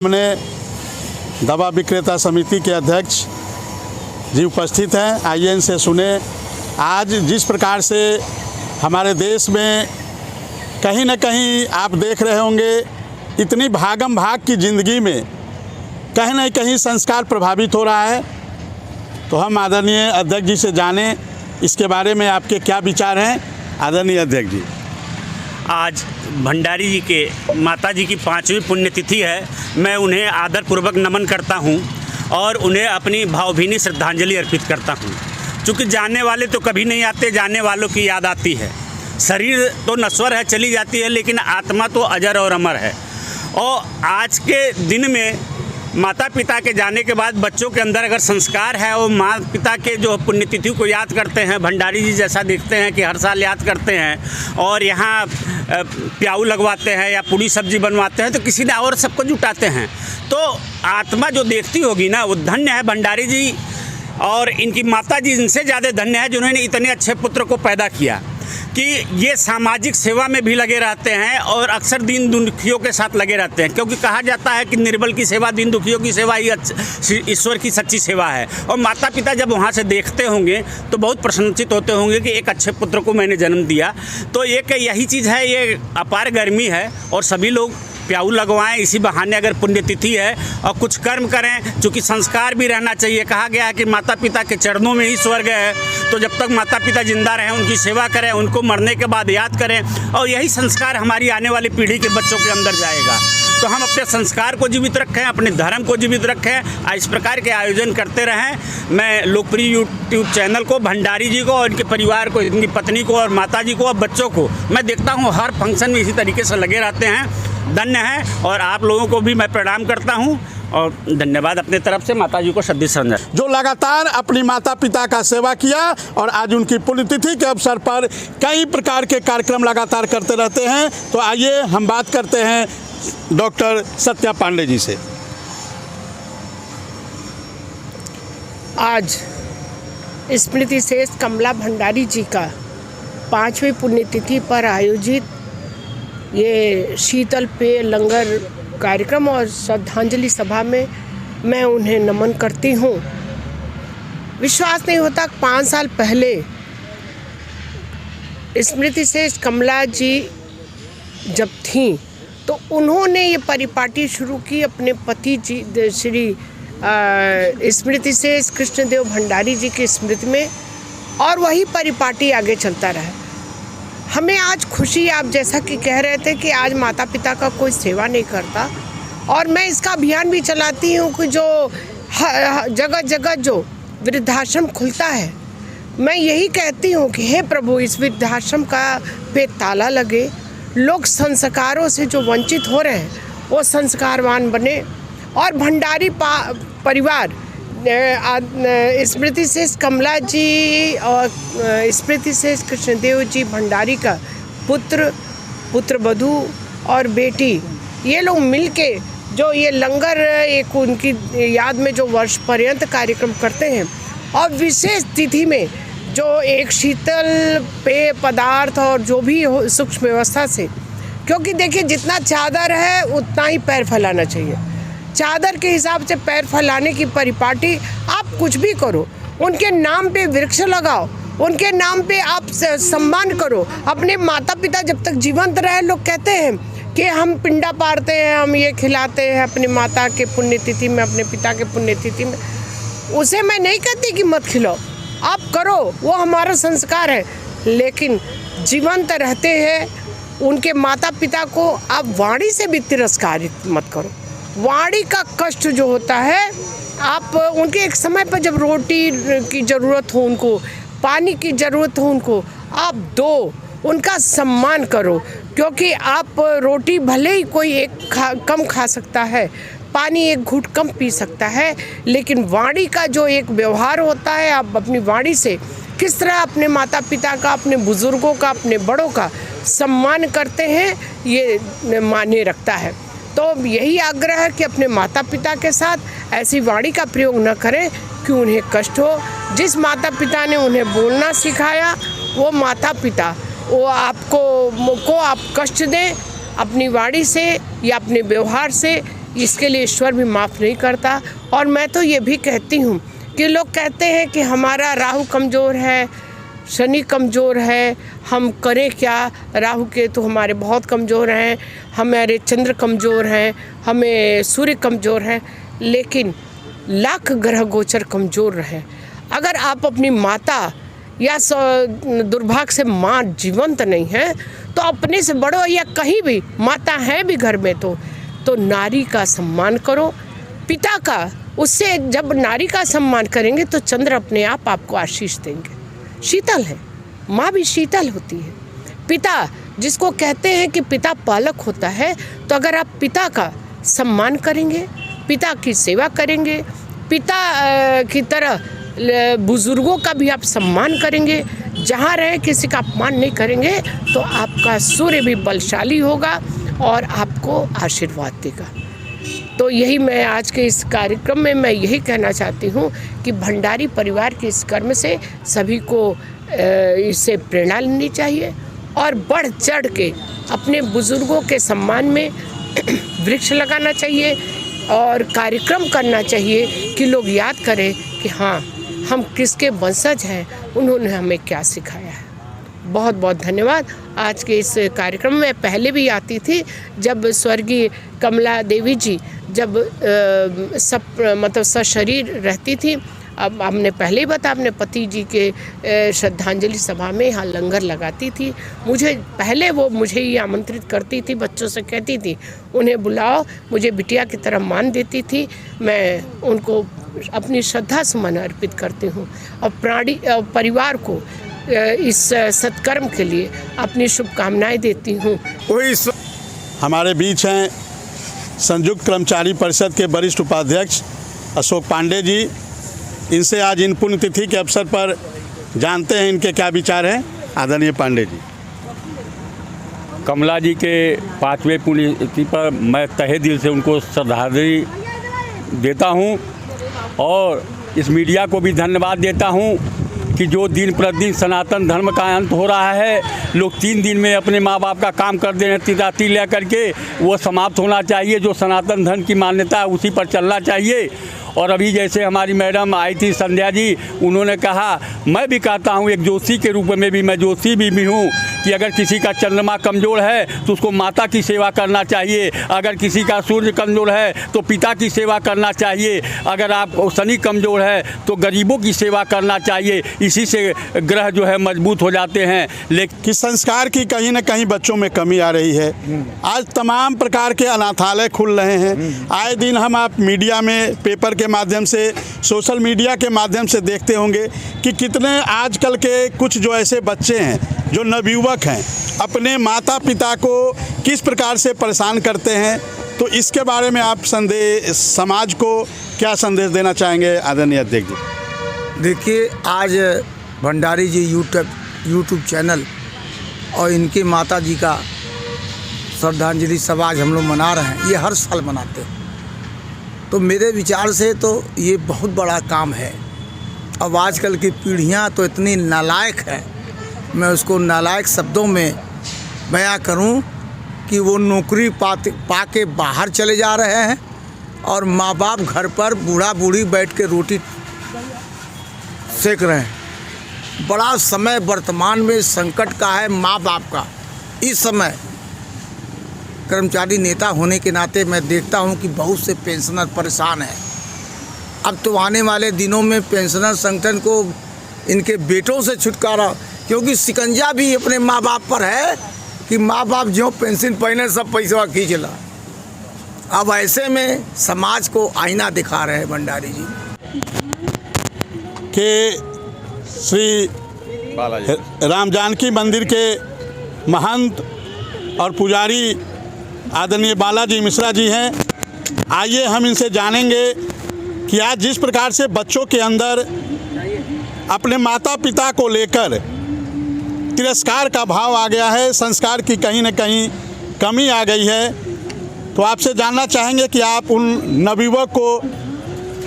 हमने दवा विक्रेता समिति के अध्यक्ष जी उपस्थित हैं। आइए इनसे सुने आज जिस प्रकार से हमारे देश में कहीं न कहीं आप देख रहे होंगे इतनी भागम भाग की ज़िंदगी में कहीं न कहीं संस्कार प्रभावित हो रहा है। तो हम आदरणीय अध्यक्ष जी से जानें इसके बारे में आपके क्या विचार हैं। आदरणीय अध्यक्ष जी, आज भंडारी जी के माता जी की 5वीं पुण्यतिथि है। मैं उन्हें आदरपूर्वक नमन करता हूं और उन्हें अपनी भावभीनी श्रद्धांजलि अर्पित करता हूं। चूँकि जाने वाले तो कभी नहीं आते, जाने वालों की याद आती है। शरीर तो नश्वर है, चली जाती है, लेकिन आत्मा तो अजर और अमर है। और आज के दिन में माता पिता के जाने के बाद बच्चों के अंदर अगर संस्कार है और माँ पिता के जो पुण्यतिथि को याद करते हैं, भंडारी जी जैसा देखते हैं कि हर साल याद करते हैं और यहाँ प्याऊ लगवाते हैं या पूड़ी सब्जी बनवाते हैं, तो किसी ने और सबको जुटाते हैं। तो आत्मा जो देखती होगी ना, वो धन्य है भंडारी जी और इनकी माता जी इनसे ज़्यादा धन्य है जिन्होंने इतने अच्छे पुत्र को पैदा किया कि ये सामाजिक सेवा में भी लगे रहते हैं और अक्सर दीन दुखियों के साथ लगे रहते हैं। क्योंकि कहा जाता है कि निर्बल की सेवा, दीन दुखियों की सेवा ही ईश्वर की सच्ची सेवा है। और माता पिता जब वहाँ से देखते होंगे तो बहुत प्रसन्नचित होते होंगे कि एक अच्छे पुत्र को मैंने जन्म दिया। तो एक यही चीज़ है, ये अपार गर्मी है और सभी लोग प्याऊ लगवाएं। इसी बहाने अगर पुण्यतिथि है और कुछ कर्म करें, चूँकि संस्कार भी रहना चाहिए। कहा गया है कि माता पिता के चरणों में ही स्वर्ग है। तो जब तक माता पिता जिंदा रहें उनकी सेवा करें, उनको मरने के बाद याद करें और यही संस्कार हमारी आने वाली पीढ़ी के बच्चों के अंदर जाएगा। तो हम अपने संस्कार को जीवित रखें, अपने धर्म को जीवित रखें, इस प्रकार के आयोजन करते रहें। मैं लोकप्रिय यूट्यूब चैनल को, भंडारी जी को और इनके परिवार को, इनकी पत्नी को और माता जी को और बच्चों को मैं देखता हूँ हर फंक्शन में इसी तरीके से लगे रहते हैं। धन्य है और आप लोगों को भी मैं प्रणाम करता हूं और धन्यवाद अपने तरफ से माता जी को श्रद्धांजलि। जो लगातार अपनी माता पिता का सेवा किया और आज उनकी पुण्यतिथि के अवसर पर कई प्रकार के कार्यक्रम लगातार करते रहते हैं। तो आइए हम बात करते हैं डॉक्टर सत्या पांडे जी से। आज स्मृति शेष कमला भंडारी जी का 5वीं पुण्यतिथि पर आयोजित ये शीतल पेय लंगर कार्यक्रम और श्रद्धांजलि सभा में मैं उन्हें नमन करती हूँ। विश्वास नहीं होता 5 साल पहले स्मृति शेष कमला जी जब थीं तो उन्होंने ये परिपाटी शुरू की अपने पति जी श्री स्मृति शेष कृष्णदेव भंडारी जी की स्मृति में और वही परिपाटी आगे चलता रहा। हमें आज खुशी, आप जैसा कि कह रहे थे कि आज माता पिता का कोई सेवा नहीं करता और मैं इसका अभियान भी चलाती हूँ कि जो जगह जगह जो वृद्धाश्रम खुलता है, मैं यही कहती हूँ कि हे प्रभु इस वृद्धाश्रम का पे ताला लगे, लोग संस्कारों से जो वंचित हो रहे हैं वो संस्कारवान बने और भंडारी परिवार स्मृति शेष कमला जी और स्मृति शेष कृष्णदेव जी भंडारी का पुत्र वधू और बेटी, ये लोग मिलके जो ये लंगर एक उनकी याद में जो वर्ष पर्यंत कार्यक्रम करते हैं और विशेष तिथि में जो एक शीतल पेय पदार्थ और जो भी हो सूक्ष्म व्यवस्था से, क्योंकि देखिए जितना चादर है उतना ही पैर फैलाना चाहिए। चादर के हिसाब से पैर फैलाने की परिपाटी आप कुछ भी करो, उनके नाम पे वृक्ष लगाओ, उनके नाम पे आप सम्मान करो। अपने माता पिता जब तक जीवंत रहे, लोग कहते हैं कि हम पिंडा पारते हैं, हम ये खिलाते हैं अपनी माता के पुण्यतिथि में, अपने पिता के पुण्यतिथि में। उसे मैं नहीं कहती कि मत खिलाओ, आप करो, वो हमारा संस्कार है। लेकिन जीवंत रहते हैं उनके माता पिता को आप वाणी से भी तिरस्कारित मत करो। वाणी का कष्ट जो होता है, आप उनके एक समय पर जब रोटी की ज़रूरत हो, उनको पानी की ज़रूरत हो, उनको आप दो, उनका सम्मान करो। क्योंकि आप रोटी भले ही कोई कम खा सकता है, पानी एक घूंट कम पी सकता है, लेकिन वाणी का जो एक व्यवहार होता है, आप अपनी वाणी से किस तरह अपने माता पिता का, अपने बुज़ुर्गों का, अपने बड़ों का सम्मान करते हैं, ये मायने रखता है। तो यही आग्रह है कि अपने माता पिता के साथ ऐसी वाणी का प्रयोग न करें कि उन्हें कष्ट हो। जिस माता पिता ने उन्हें बोलना सिखाया, वो माता पिता वो आपको आप कष्ट दें अपनी वाणी से या अपने व्यवहार से, इसके लिए ईश्वर भी माफ़ नहीं करता। और मैं तो ये भी कहती हूँ कि लोग कहते हैं कि हमारा राहु कमज़ोर है, शनि कमज़ोर है, हम करें क्या, राहु केतु हमारे बहुत कमज़ोर हैं, हमारे चंद्र कमज़ोर हैं, हमें सूर्य कमज़ोर है। लेकिन लाख ग्रह गोचर कमज़ोर रहे, अगर आप अपनी माता या दुर्भाग्य से माँ जीवंत नहीं है तो अपने से बड़ो या कहीं भी माता है भी घर में तो नारी का सम्मान करो, पिता का। उससे जब नारी का सम्मान करेंगे तो चंद्र अपने आप आपको आशीष देंगे। शीतल है, माँ भी शीतल होती है। पिता जिसको कहते हैं कि पिता पालक होता है, तो अगर आप पिता का सम्मान करेंगे, पिता की सेवा करेंगे, पिता की तरह बुजुर्गों का भी आप सम्मान करेंगे, जहाँ रहे किसी का अपमान नहीं करेंगे, तो आपका सूर्य भी बलशाली होगा और आपको आशीर्वाद देगा। तो यही मैं आज के इस कार्यक्रम में मैं यही कहना चाहती हूँ कि भंडारी परिवार के इस कर्म से सभी को इससे प्रेरणा लेनी चाहिए और बढ़ चढ़ के अपने बुजुर्गों के सम्मान में वृक्ष लगाना चाहिए और कार्यक्रम करना चाहिए कि लोग याद करें कि हाँ, हम किसके वंशज हैं, उन्होंने हमें क्या सिखाया है। बहुत बहुत धन्यवाद। आज के इस कार्यक्रम में पहले भी आती थी जब स्वर्गीय कमला देवी जी जब सशरीर रहती थी। अब हमने पहले ही बताया, अपने पति जी के श्रद्धांजलि सभा में यहाँ लंगर लगाती थी। मुझे ही आमंत्रित करती थी, बच्चों से कहती थी उन्हें बुलाओ, मुझे बिटिया की तरह मान देती थी। मैं उनको अपनी श्रद्धा सुमन अर्पित करती हूँ और परिवार को इस सत्कर्म के लिए अपनी शुभकामनाएं देती हूँ। हमारे बीच हैं संयुक्त कर्मचारी परिषद के वरिष्ठ उपाध्यक्ष अशोक पांडे जी। इनसे आज इन पुण्यतिथि के अवसर पर जानते हैं इनके क्या विचार हैं। आदरणीय पांडे जी। कमला जी के 5वें पुण्यतिथि पर मैं तहे दिल से उनको श्रद्धांजलि देता हूं और इस मीडिया को भी धन्यवाद देता हूं कि जो दिन प्रतिदिन सनातन धर्म का अंत हो रहा है, लोग 3 दिन में अपने माँ बाप का काम कर दे रहे हैं, तिथि ले करके, वो समाप्त होना चाहिए। जो सनातन धर्म की मान्यता है उसी पर चलना चाहिए। और अभी जैसे हमारी मैडम आई थी संध्या जी, उन्होंने कहा, मैं भी कहता हूँ एक जोशी के रूप में भी, मैं जोशी भी हूँ, कि अगर किसी का चंद्रमा कमज़ोर है तो उसको माता की सेवा करना चाहिए, अगर किसी का सूर्य कमज़ोर है तो पिता की सेवा करना चाहिए, अगर आप शनि कमज़ोर है तो गरीबों की सेवा करना चाहिए। इसी से ग्रह जो है मजबूत हो जाते हैं। लेकिन कि संस्कार की कहीं ना कहीं बच्चों में कमी आ रही है। आज तमाम प्रकार के अनाथालय खुल रहे हैं। आए दिन हम आप मीडिया में, पेपर के माध्यम से, सोशल मीडिया के माध्यम से देखते होंगे कि कितने आजकल के कुछ जो ऐसे बच्चे हैं जो नवयुवक हैं, अपने माता पिता को किस प्रकार से परेशान करते हैं। तो इसके बारे में आप समाज को क्या संदेश देना चाहेंगे आदरणीय अध्यक्ष जी? देखिए, आज भंडारी जी यूट्यूब चैनल और इनके माता जी का श्रद्धांजलि सभा आज हम लोग मना रहे हैं। ये हर साल मनाते हैं। तो मेरे विचार से तो ये बहुत बड़ा काम है। अब आजकल की पीढ़ियाँ तो इतनी नालायक है, मैं उसको नालायक शब्दों में बयां करूं कि वो नौकरी पाके बाहर चले जा रहे हैं और माँ बाप घर पर बूढ़ा बूढ़ी बैठ के रोटी सेक रहे हैं। बड़ा समय वर्तमान में संकट का है माँ बाप का। इस समय कर्मचारी नेता होने के नाते मैं देखता हूं कि बहुत से पेंशनर परेशान हैं। अब तो आने वाले दिनों में पेंशनर संगठन को इनके बेटों से छुटकारा, क्योंकि शिकंजा भी अपने माँ बाप पर है कि माँ बाप जो पेंशन पहले सब पैसा खींच ला। अब ऐसे में समाज को आईना दिखा रहे हैं भंडारी जी कि श्री राम जानकी मंदिर के महंत और पुजारी आदरणीय बालाजी मिश्रा जी हैं। आइए हम इनसे जानेंगे कि आज जिस प्रकार से बच्चों के अंदर अपने माता पिता को लेकर तिरस्कार का भाव आ गया है, संस्कार की कहीं न कहीं कमी आ गई है, तो आपसे जानना चाहेंगे कि आप उन नवयुवक को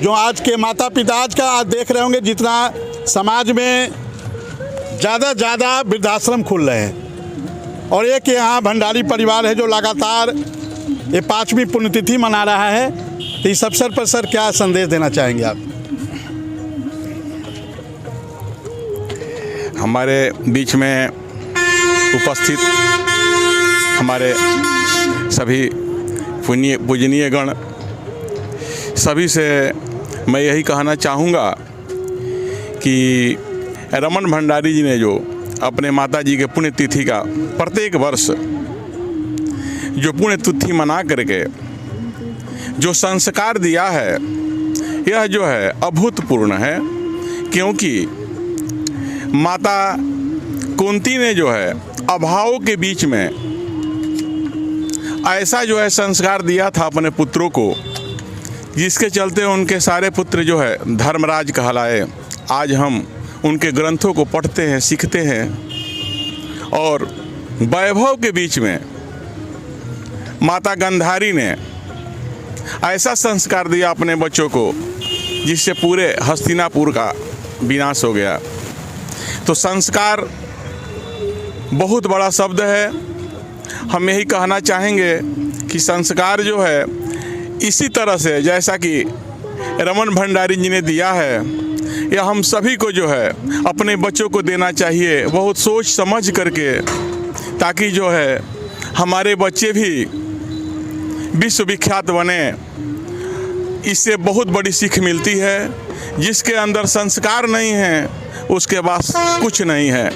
जो आज के माता पिता आज का आज देख रहे होंगे, जितना समाज में ज़्यादा वृद्धाश्रम खुल रहे हैं और एक यहाँ भंडारी परिवार है जो लगातार ये 5वीं पुण्यतिथि मना रहा है, तो इस अवसर पर सर क्या संदेश देना चाहेंगे आप? हमारे बीच में उपस्थित हमारे सभी पूजनीय गण, सभी से मैं यही कहना चाहूँगा कि रमन भंडारी जी ने जो अपने माता जी के पुण्यतिथि का प्रत्येक वर्ष जो पुण्यतिथि मना करके जो संस्कार दिया है, यह जो है अभूतपूर्ण है। क्योंकि माता कुंती ने जो है अभाव के बीच में ऐसा जो है संस्कार दिया था अपने पुत्रों को, जिसके चलते उनके सारे पुत्र जो है धर्मराज कहलाए। आज हम उनके ग्रंथों को पढ़ते हैं, सीखते हैं, और वैभव के बीच में माता गांधारी ने ऐसा संस्कार दिया अपने बच्चों को, जिससे पूरे हस्तिनापुर का विनाश हो गया। तो संस्कार बहुत बड़ा शब्द है। हम यही कहना चाहेंगे कि संस्कार जो है इसी तरह से जैसा कि रमन भंडारी जी ने दिया है, यह हम सभी को जो है अपने बच्चों को देना चाहिए, बहुत सोच समझ करके, ताकि जो है हमारे बच्चे भी विश्वविख्यात बने। इससे बहुत बड़ी सीख मिलती है। जिसके अंदर संस्कार नहीं है, उसके पास कुछ नहीं है।